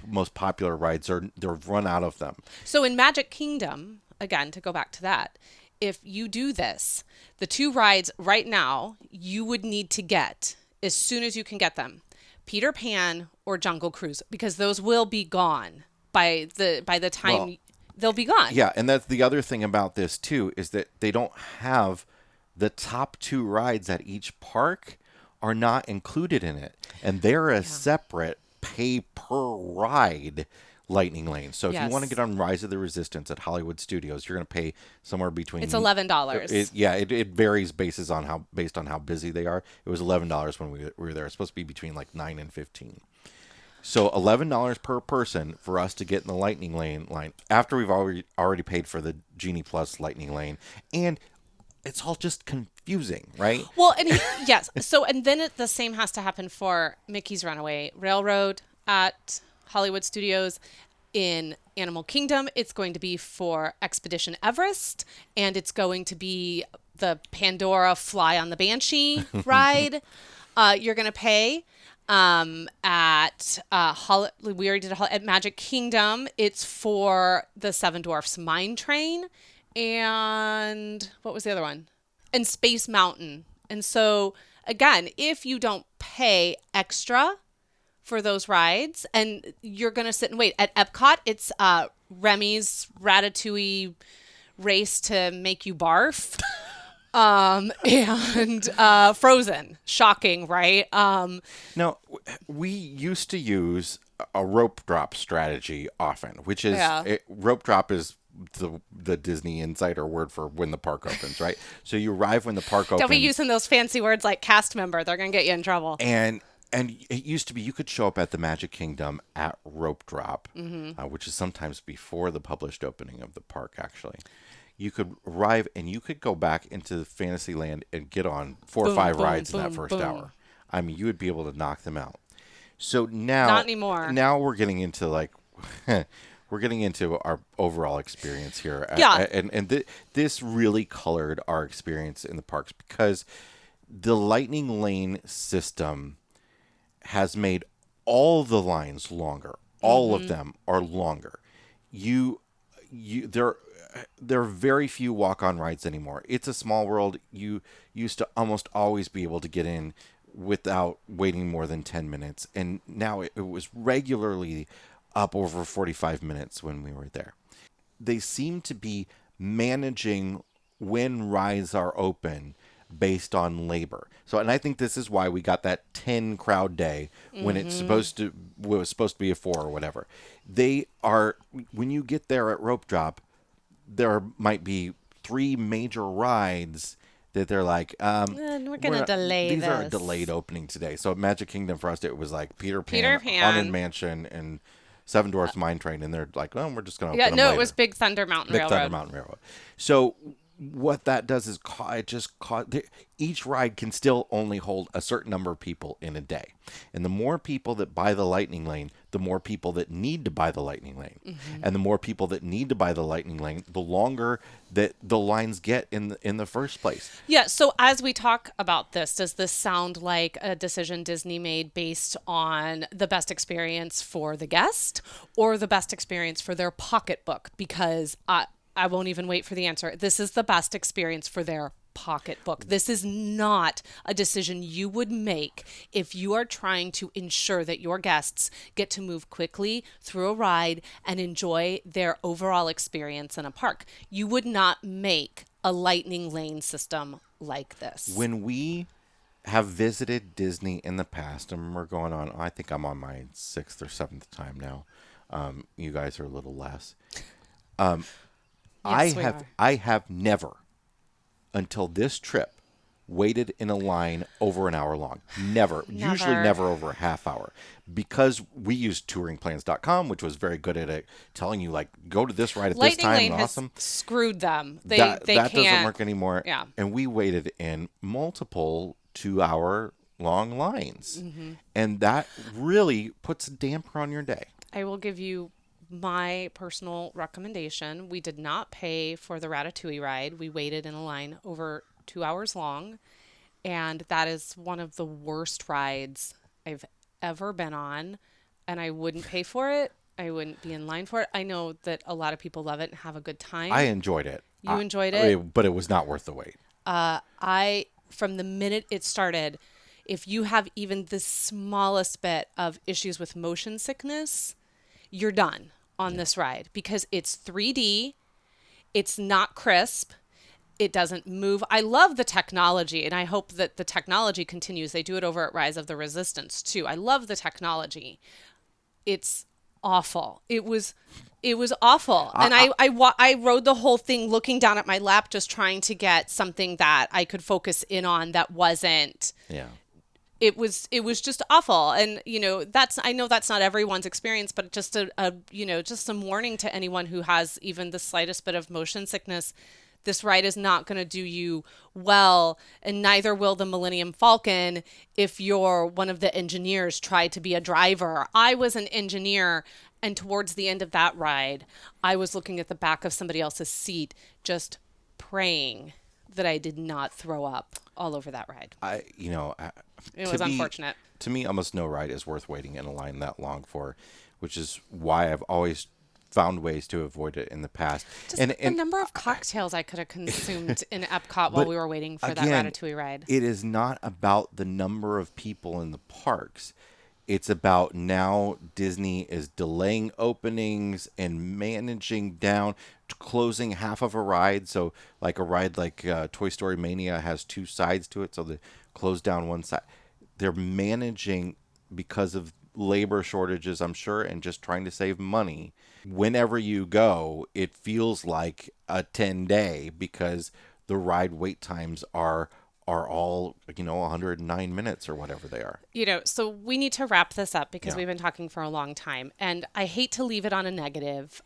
most popular rides they're run out of them. So in Magic Kingdom, again, to go back to that, if you do this, the 2 rides right now you would need to get as soon as you can get them, Peter Pan or Jungle Cruise, because those will be gone by the time Well, they'll be gone. Yeah, and that's the other thing about this too is that they don't have the top 2 rides at each park are not included in it, and they're a separate pay per ride lightning lane. So if you want to Yes. get on Rise of the Resistance at Hollywood Studios, you're going to pay somewhere between It's $11. It varies based on how busy they are. It was $11 when we were there. It's supposed to be between like 9 and 15. So $11 per person for us to get in the lightning lane line after we've already paid for the Genie Plus lightning lane, and it's all just confusing, right? Well, and yes. So, and then the same has to happen for Mickey's Runaway Railroad at Hollywood Studios. In Animal Kingdom, it's going to be for Expedition Everest, and it's going to be the Pandora Fly on the Banshee ride. You're going to pay. At we already did at Magic Kingdom, it's for the Seven Dwarfs Mine Train, and what was the other one? And Space Mountain. And so again, if you don't pay extra for those rides, and you're gonna sit and wait at Epcot, it's Remy's Ratatouille race to make you barf. And Frozen. Shocking, right? Now, we used to use a rope drop strategy often, which is rope drop is the Disney insider word for when the park opens, right? So you arrive when the park opens. Don't be using those fancy words like cast member. They're going to get you in trouble. And it used to be you could show up at the Magic Kingdom at rope drop, which is sometimes before the published opening of the park, actually. You could arrive and you could go back into Fantasyland and get on 4 or 5 rides in that first hour. I mean, you would be able to knock them out. So now, Not anymore. Now we're getting into we're getting into our overall experience here. Yeah. This really colored our experience in the parks because the Lightning Lane system has made all the lines longer. All of them are longer. There are very few walk-on rides anymore. It's a Small World. You used to almost always be able to get in without waiting more than 10 minutes. And now it was regularly up over 45 minutes when we were there. They seem to be managing when rides are open based on labor. So, and I think this is why we got that 10 crowd day when was supposed to be a 4 or whatever. They are, when you get there at rope drop, there might be 3 major rides that they're like, we're going to delay these this. are a delayed opening today. So at Magic Kingdom for us, it was like Peter Peter Pan, Pan. Haunted Mansion, and Seven Dwarfs Mine Train, and they're like, well, we're just going to Yeah, open no, them it was later. Big Thunder Mountain Big Railroad. Thunder Mountain Railroad. So what that does is each ride can still only hold a certain number of people in a day. And the more people that buy the Lightning Lane, the more people that need to buy the Lightning Lane. And the more people that need to buy the Lightning Lane, the longer that the lines get in the first place. Yeah, so as we talk about this, does this sound like a decision Disney made based on the best experience for the guest or the best experience for their pocketbook? Because I won't even wait for the answer. This is the best experience for their pocketbook. This is not a decision you would make if you are trying to ensure that your guests get to move quickly through a ride and enjoy their overall experience in a park. You would not make a Lightning Lane system like this. When we have visited Disney in the past, and we're going on, I think I'm on my 6th or 7th time now. You guys are a little less. Yes, we are. I have never, until this trip, waited in a line over an hour long. Never. Usually Never. never over a half hour. Because we used touringplans.com, which was very good at it, telling you, like, go to this ride at this Lightning time. Lane And has awesome. screwed them. They That can't doesn't work anymore. Yeah. And we waited in multiple 2-hour long lines. And that really puts a damper on your day. I will give you my personal recommendation. We did not pay for the Ratatouille ride. We waited in a line over 2 hours long. And that is one of the worst rides I've ever been on. And I wouldn't pay for it. I wouldn't be in line for it. I know that a lot of people love it and have a good time. I enjoyed it. You enjoyed it? But it was not worth the wait. From the minute it started, if you have even the smallest bit of issues with motion sickness, you're done on this ride because it's 3D, it's not crisp, it doesn't move. I love the technology, and I hope that the technology continues. They do it over at Rise of the Resistance too. I love the technology. It's awful. It was awful. And I rode the whole thing looking down at my lap, just trying to get something that I could focus in on that wasn't. Yeah. It was just awful. And, I know that's not everyone's experience, but just just some warning to anyone who has even the slightest bit of motion sickness. This ride is not going to do you well, and neither will the Millennium Falcon if you're one of the engineers try to be a driver. I was an engineer, and towards the end of that ride, I was looking at the back of somebody else's seat, just praying that I did not throw up all over that ride. It was unfortunate. To me, almost no ride is worth waiting in a line that long for, which is why I've always found ways to avoid it in the past. Just the number of cocktails I could have consumed in Epcot while we were waiting for that Ratatouille ride. It is not about the number of people in the parks. It's about now Disney is delaying openings and managing down, closing half of a ride. So like a ride like Toy Story Mania has 2 sides to it. So they close down one side. They're managing because of labor shortages, I'm sure, and just trying to save money. Whenever you go, it feels like a 10-day because the ride wait times are all 109 minutes or whatever they are. So we need to wrap this up because we've been talking for a long time, and I hate to leave it on a negative.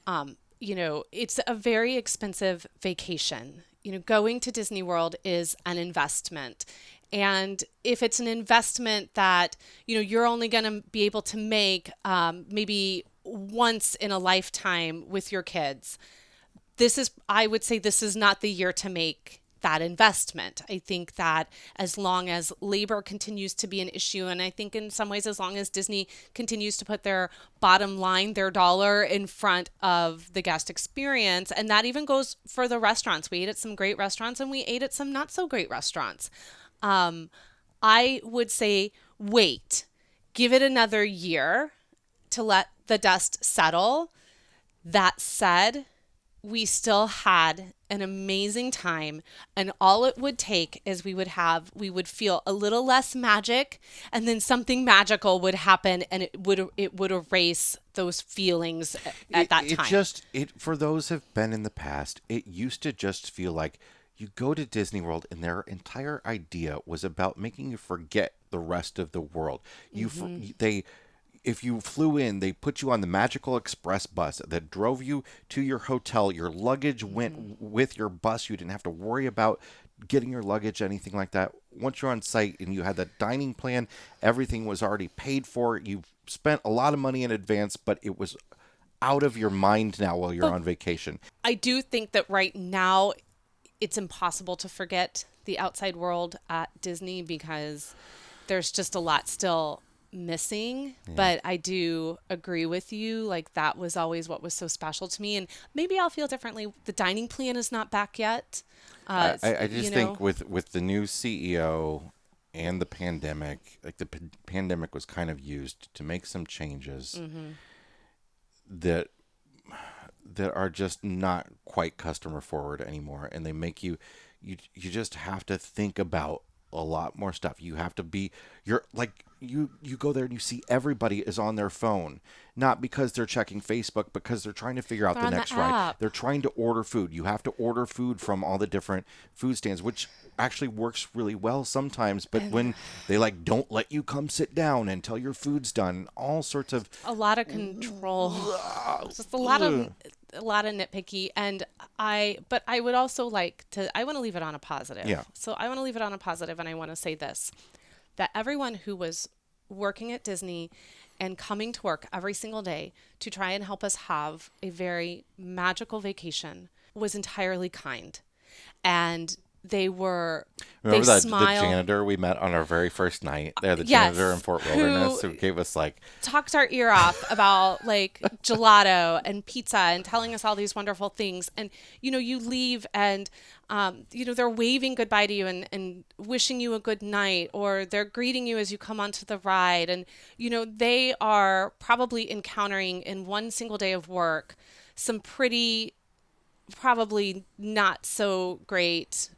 It's a very expensive vacation. Going to Disney World is an investment. And if it's an investment that, you're only going to be able to make maybe once in a lifetime with your kids, I would say this is not the year to make that investment. I think that as long as labor continues to be an issue, and I think in some ways as long as Disney continues to put their bottom line, their dollar in front of the guest experience, and that even goes for the restaurants. We ate at some great restaurants and we ate at some not so great restaurants. I would say wait, give it another year to let the dust settle. That said, we still had an amazing time, and all it would take is we would feel a little less magic, and then something magical would happen, and it would erase those feelings at that time. For those who've been in the past, it used to just feel like you go to Disney World and their entire idea was about making you forget the rest of the world. If you flew in, they put you on the Magical Express bus that drove you to your hotel. Your luggage went with your bus. You didn't have to worry about getting your luggage, anything like that. Once you're on site and you had that dining plan, everything was already paid for. You've spent a lot of money in advance, but it was out of your mind now while you're on vacation. I do think that right now it's impossible to forget the outside world at Disney because there's just a lot still missing. But I do agree with you, like that was always what was so special to me, and maybe I'll feel differently. The dining plan is not back yet. I just think with the new CEO and the pandemic, like the pandemic was kind of used to make some changes that are just not quite customer forward anymore, and they make you you just have to think about a lot more stuff. You have to be you're like you go there and you see everybody is on their phone, not because they're checking Facebook, because they're trying to figure out They're the on the next ride. app. They're trying to order food. You have to order food from all the different food stands, which actually works really well sometimes, but when they like don't let you come sit down until your food's done, all sorts of A lot of control. Just a lot of nitpicky, but I would also I want to leave it on a positive. Yeah. So I want to leave it on a positive, and I want to say this, that everyone who was working at Disney and coming to work every single day to try and help us have a very magical vacation was entirely kind. And they remember they the smiled. janitor we met on our very first night. They're the Yes, janitor in Fort Wilderness who gave us like talked our ear off about like gelato and pizza and telling us all these wonderful things. And, you leave and, they're waving goodbye to you and wishing you a good night, or they're greeting you as you come onto the ride. And, they are probably encountering in one single day of work some probably not so great,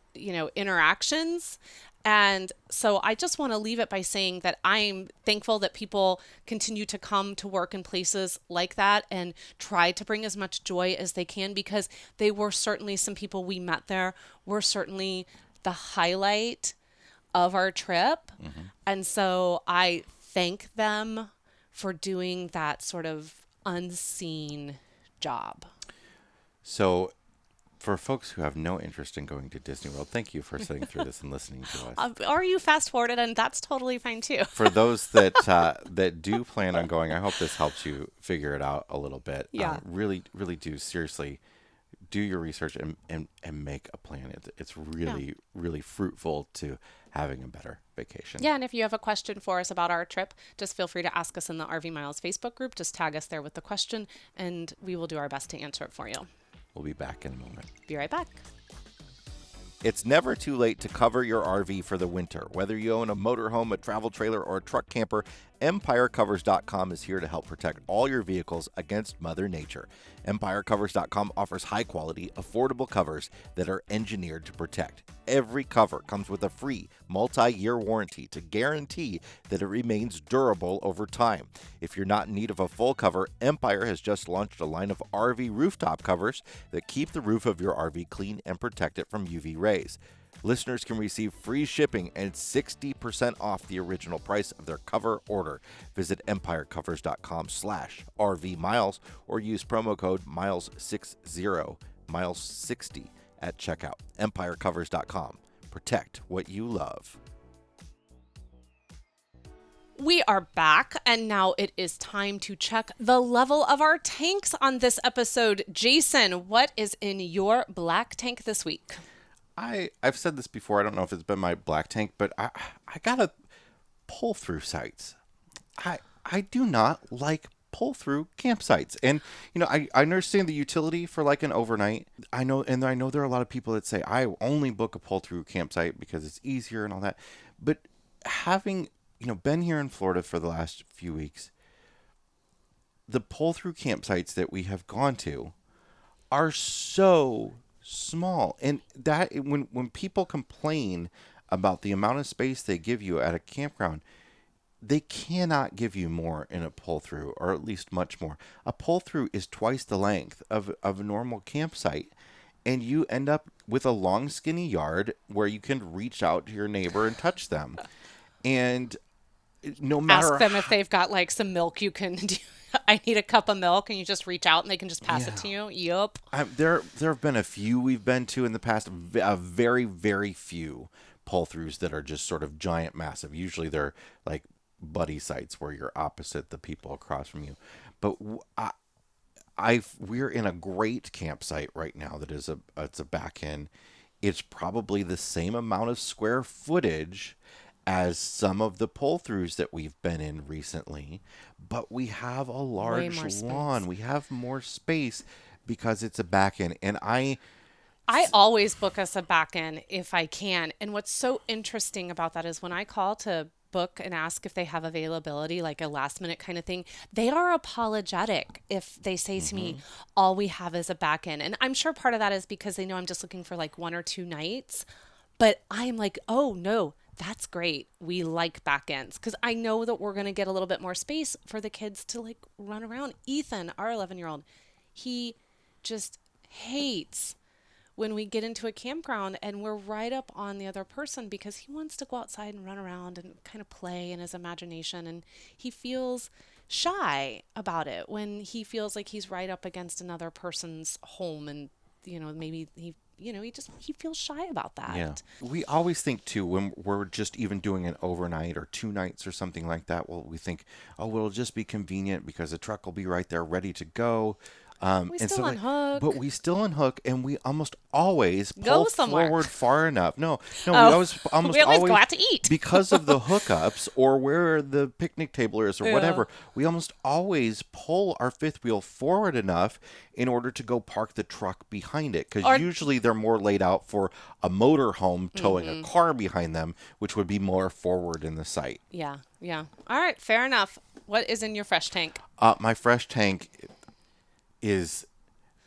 interactions. And so I just want to leave it by saying that I'm thankful that people continue to come to work in places like that and try to bring as much joy as they can, because they were certainly, some people we met there were certainly the highlight of our trip. Mm-hmm. And so I thank them for doing that sort of unseen job. So for folks who have no interest in going to Disney World, thank you for sitting through this and listening to us. Or you fast forwarded, and that's totally fine too. For those that do plan on going, I hope this helps you figure it out a little bit. Yeah. Really, really do. Seriously, do your research and make a plan. It's really, really fruitful to having a better vacation. Yeah, and if you have a question for us about our trip, just feel free to ask us in the RV Miles Facebook group. Just tag us there with the question, and we will do our best to answer it for you. We'll be back in a moment. Be right back. It's never too late to cover your RV for the winter. Whether you own a motorhome, a travel trailer, or a truck camper, EmpireCovers.com is here to help protect all your vehicles against Mother Nature. EmpireCovers.com offers high-quality, affordable covers that are engineered to protect. Every cover comes with a free multi-year warranty to guarantee that it remains durable over time. If you're not in need of a full cover, Empire has just launched a line of RV rooftop covers that keep the roof of your RV clean and protect it from UV rays. Listeners can receive free shipping and 60% off the original price of their cover order. Visit EmpireCovers.com/RVMiles or use promo code MILES60, MILES60 at checkout. EmpireCovers.com. Protect what you love. We are back, and now it is time to check the level of our tanks on this episode. Jason, what is in your black tank this week? I've said this before. I don't know if it's been my black tank, but I gotta pull through sites. I do not like pull through campsites, and I understand the utility for like an overnight. I know there are a lot of people that say I only book a pull through campsite because it's easier and all that. But having been here in Florida for the last few weeks, the pull through campsites that we have gone to are so small, and that when people complain about the amount of space they give you at a campground, they cannot give you more in a pull through, or at least much more. A pull through is twice the length of a normal campsite, and you end up with a long skinny yard where you can reach out to your neighbor and touch them, and no matter ask them if they've got like some milk you can do. I need a cup of milk, and you just reach out and they can just pass it to you. Yep. There have been a few we've been to in the past, a very, very few pull-throughs that are just sort of giant, massive. Usually they're like buddy sites where you're opposite the people across from you. But we're in a great campsite right now that is it's a back end. It's probably the same amount of square footage as some of the pull-throughs that we've been in recently, but we have a large lawn. We have more space because it's a back end. And I always book us a back end if I can. And what's so interesting about that is when I call to book and ask if they have availability, like a last minute kind of thing, they are apologetic if they say to me, all we have is a back end. And I'm sure part of that is because they know I'm just looking for like 1 or 2 nights. But I'm like, oh no, that's great. We like back ends because I know that we're going to get a little bit more space for the kids to like run around. Ethan, our 11-year-old, he just hates when we get into a campground and we're right up on the other person because he wants to go outside and run around and kind of play in his imagination. And he feels shy about it when he feels like he's right up against another person's home. And, maybe he feels shy about that. Yeah. We always think too, when we're just even doing an overnight or 2 nights or something like that, well, we think, oh, well, it'll just be convenient because the truck will be right there ready to go. We still unhook. But we still unhook, and we almost always Go pull somewhere. forward far enough. No, we Oh. almost We always always go out to eat. because of the hookups or where the picnic table is or whatever. We almost always pull our fifth wheel forward enough in order to go park the truck behind it, because usually they're more laid out for a motor home towing a car behind them, which would be more forward in the sight. Yeah. All right, fair enough. What is in your fresh tank? My fresh tank is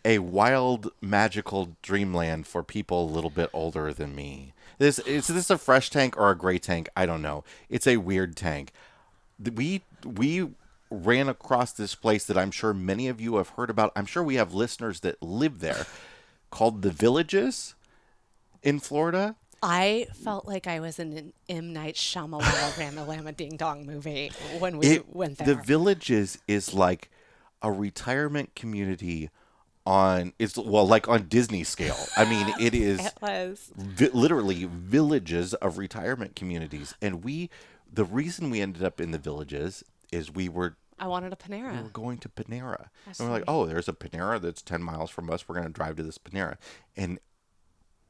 a wild, magical dreamland for people a little bit older than me. Is this a fresh tank or a gray tank? I don't know. It's a weird tank. We ran across this place that I'm sure many of you have heard about. I'm sure we have listeners that live there, called the Villages in Florida. I felt like I was in an M. Night Shyamalan Ramalama Ding Dong movie when we went there. The Villages is like a retirement community like on Disney scale. I mean, it is It was. literally villages of retirement communities. And the reason we ended up in the Villages is I wanted a Panera. we were going to Panera. That's And we're like, funny. oh, there's a Panera that's 10 miles from us. We're going to drive to this Panera. And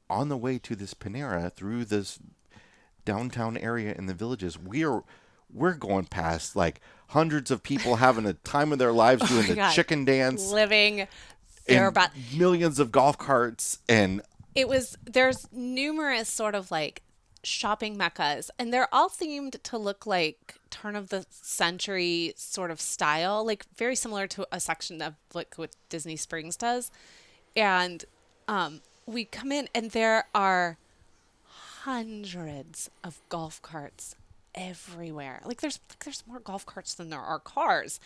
on the way to this Panera, through this downtown area in the Villages, we're going past like hundreds of people having a time of their lives doing the God. chicken dance, Living and thereabout. millions of golf carts, and There's numerous sort of like shopping meccas, and they're all themed to look like turn of the century sort of style, like very similar to a section of like what Disney Springs does. And we come in and there are hundreds of golf carts everywhere. Like there's more golf carts than there are cars.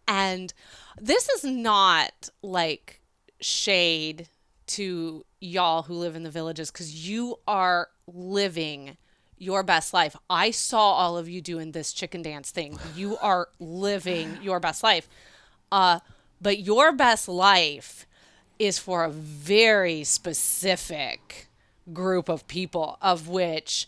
And this is not like shade to y'all who live in the Villages, because you are living your best life. I saw all of you doing this chicken dance thing. You are living your best life. But your best life is for a very specific group of people, of which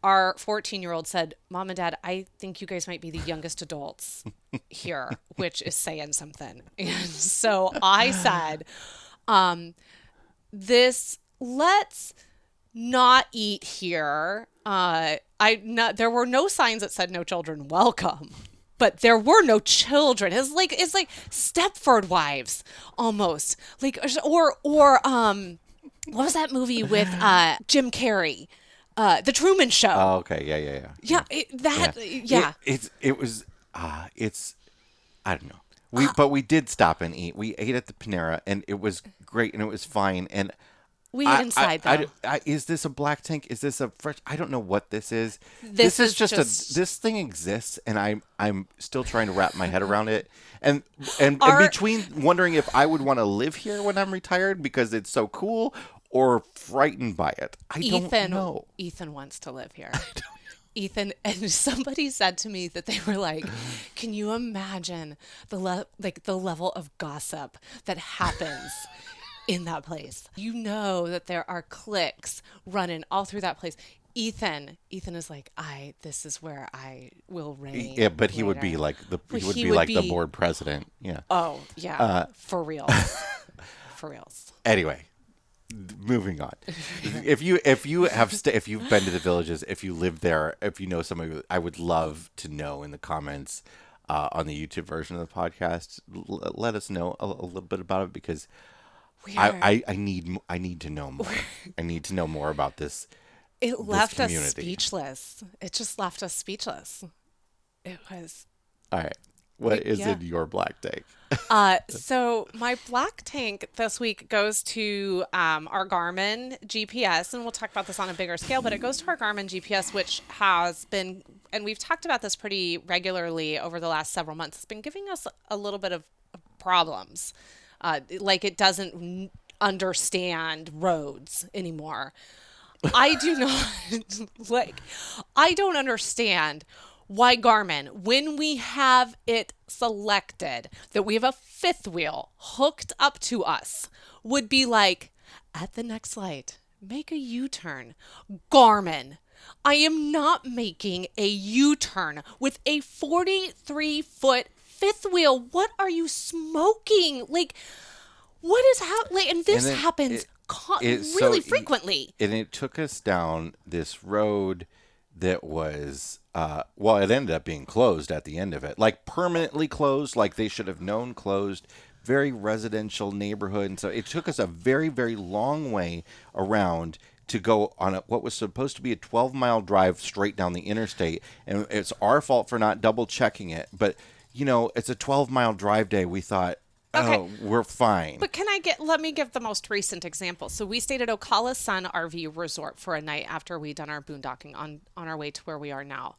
our 14-year-old said, Mom and Dad, I think you guys might be the youngest adults here, which is saying something. And so I said, let's not eat here. There were no signs that said no children welcome, but there were no children. It's like Stepford Wives almost, like, or what was that movie with Jim Carrey? The Truman Show. oh, okay, yeah. Yeah, It's I don't know. But we did stop and eat. We ate at the Panera, and it was great, and it was fine. And we ate inside though. Is this a black tank? Is this a fresh? I don't know what this is. This is just just- this thing exists, and I'm still trying to wrap my head around it. And between wondering if I would want to live here when I'm retired because it's so cool, or frightened by it. I don't know. Ethan wants to live here. Ethan, and somebody said to me that they were like, "Can you imagine the level of gossip that happens in that place? You know that there are cliques running all through that place." Ethan is like, this is where I will reign. Yeah, but he would later." be like the He the board president. Yeah. Oh yeah, for real, for reals. Anyway, moving on. If you've been to the Villages, if you live there, if you know somebody, I would love to know in the comments on the YouTube version of the podcast. Let us know a little bit about it, because I need to know more. I need to know more about this It left us community. speechless. It just left us speechless. It was. All right. What is Yeah. in your black tank? So my black tank this week goes to our Garmin GPS, and we'll talk about this on a bigger scale, but it goes to our Garmin GPS, which has been, and we've talked about this pretty regularly over the last several months. It's been giving us a little bit of problems. Like it doesn't understand roads anymore. I do not I don't understand why Garmin, when we have it selected that we have a fifth wheel hooked up to us, would be like, at the next light, make a U-turn. Garmin, I am not making a U-turn with a 43-foot fifth wheel. What are you smoking? Like, what is happening? And this And then happens so really frequently. And it took us down this road that was, well, it ended up being closed at the end of it, like permanently closed, like they should have known closed, very residential neighborhood. And so it took us a very, very long way around to go on what was supposed to be a 12-mile drive straight down the interstate. And it's our fault for not double checking it. But, you know, it's a 12-mile drive day. We thought, Okay. oh, we're fine. But let me give the most recent example. So we stayed at Ocala Sun RV Resort for a night after we'd done our boondocking on our way to where we are now.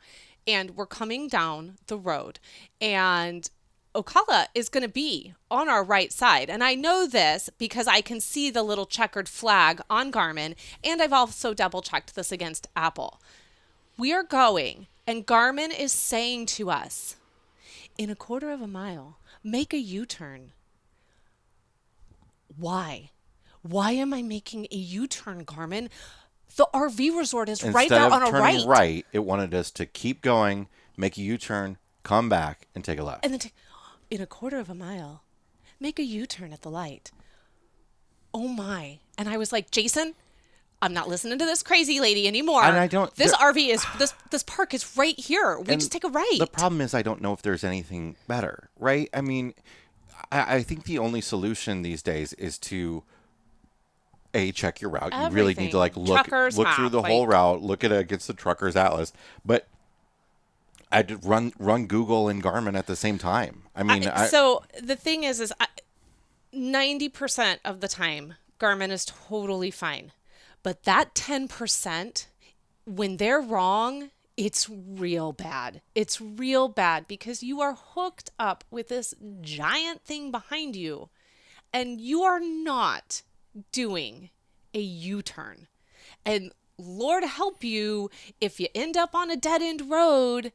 And we're coming down the road, and Ocala is going to be on our right side. And I know this because I can see the little checkered flag on Garmin, and I've also double checked this against Apple. We are going, and Garmin is saying to us, in a quarter of a mile, make a U-turn. Why? Why am I making a U-turn, Garmin? The RV resort is right Instead there of on our turning right. it wanted us to keep going, make a U-turn, come back, and take a left. And then in a quarter of a mile, make a U-turn at the light. Oh my. And I was like, Jason, I'm not listening to this crazy lady anymore. And I don't- This there- RV is, this park is right here. We And just take a right. The problem is I don't know if there's anything better, right? I mean, I think the only solution these days is to check your route. You really need to like look Truckers through map, the whole route, look at it against the trucker's atlas. But I did run Google and Garmin at the same time. I mean, so the thing is 90% of the time Garmin is totally fine, but that 10%, when they're wrong, it's real bad. It's real bad because you are hooked up with this giant thing behind you, and you are not doing a U-turn. And Lord help you if you end up on a dead-end road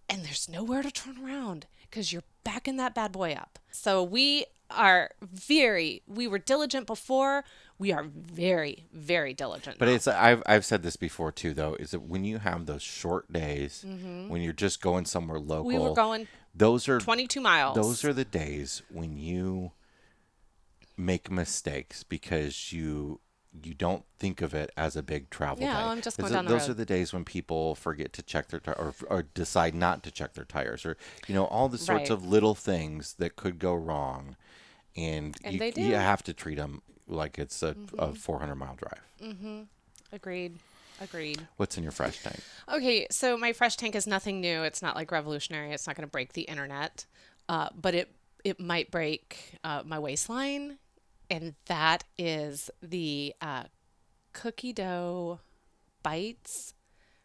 and there's nowhere to turn around because you're backing that bad boy up. So we were diligent before. We are very, very diligent But now. it's I've said this before too, though, is that when you have those short days, when you're just going somewhere local, We were going those are 22 miles. Those are the days when you make mistakes because you don't think of it as a big travel day. Yeah, I'm just going down the Those road. are the days when people forget to check their or decide not to check their tires, or all the sorts Right. of little things that could go wrong, and they do. you have to treat them like it's a 400-mile drive. Agreed. What's in your fresh tank? Okay, so my fresh tank is nothing new. It's not like revolutionary. It's not going to break the internet, but it might break my waistline, and that is the cookie dough bites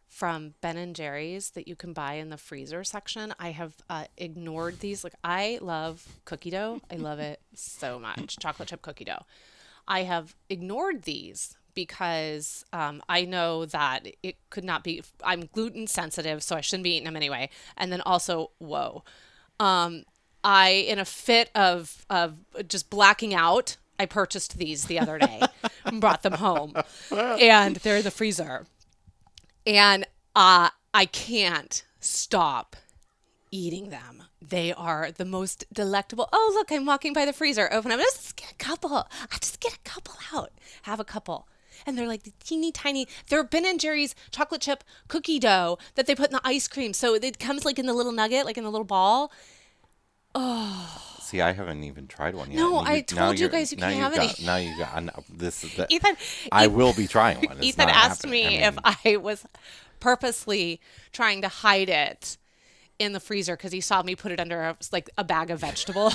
from Ben & Jerry's that you can buy in the freezer section. I have ignored these. Like, I love cookie dough. I love it so much. Chocolate chip cookie dough. I have ignored these because I know that it could not be, I'm gluten sensitive, so I shouldn't be eating them anyway. And then also, I, in a fit of just blacking out, I purchased these the other day and brought them home. And they're in the freezer. And I can't stop eating them. They are the most delectable. Oh, look, I'm walking by the freezer. Open up. Just get a couple. I just get a couple out. Have a couple. And they're like the teeny tiny. They're Ben & Jerry's chocolate chip cookie dough that they put in the ice cream. So it comes like in the little nugget, like in the little ball. See, I haven't even tried one yet. No, And I told you guys you can't have any. Now you got. No, this is the. Ethan, I will be trying one. It's Ethan not asked happening. me if I was purposely trying to hide it in the freezer because he saw me put it under a bag of vegetables.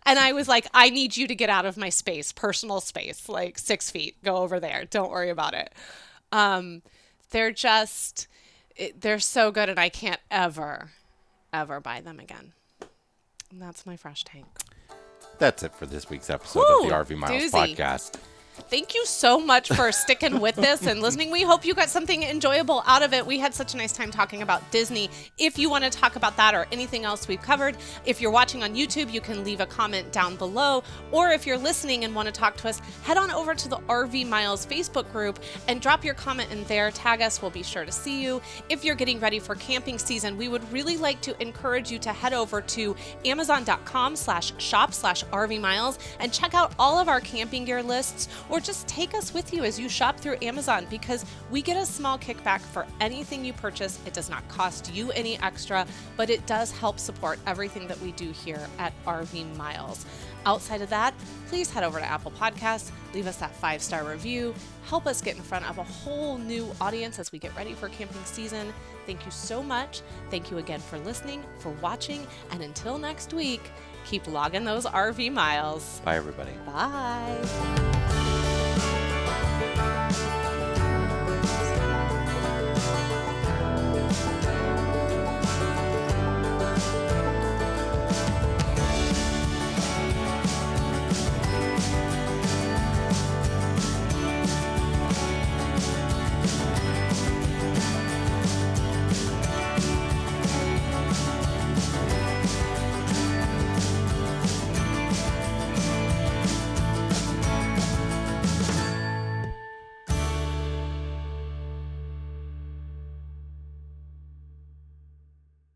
And I was like, I need you to get out of my space, personal space, like 6 feet. Go over there. Don't worry about it. They're they're so good, and I can't ever buy them again. And that's my fresh tank. That's it for this week's episode Whew, of the RV Miles doozy. podcast. Thank you so much for sticking with this and listening. We hope you got something enjoyable out of it. We had such a nice time talking about Disney. If you want to talk about that or anything else we've covered, if you're watching on YouTube, you can leave a comment down below. Or if you're listening and want to talk to us, head on over to the RV Miles Facebook group and drop your comment in there. Tag us. We'll be sure to see you. If you're getting ready for camping season, we would really like to encourage you to head over to amazon.com/shop/RVMiles and check out all of our camping gear lists, or just take us with you as you shop through Amazon, because we get a small kickback for anything you purchase. It does not cost you any extra, but it does help support everything that we do here at RV Miles. Outside of that, please head over to Apple Podcasts, leave us that 5-star review, help us get in front of a whole new audience as we get ready for camping season. Thank you so much. Thank you again for listening, for watching, and until next week, keep logging those RV miles. Bye, everybody. Bye.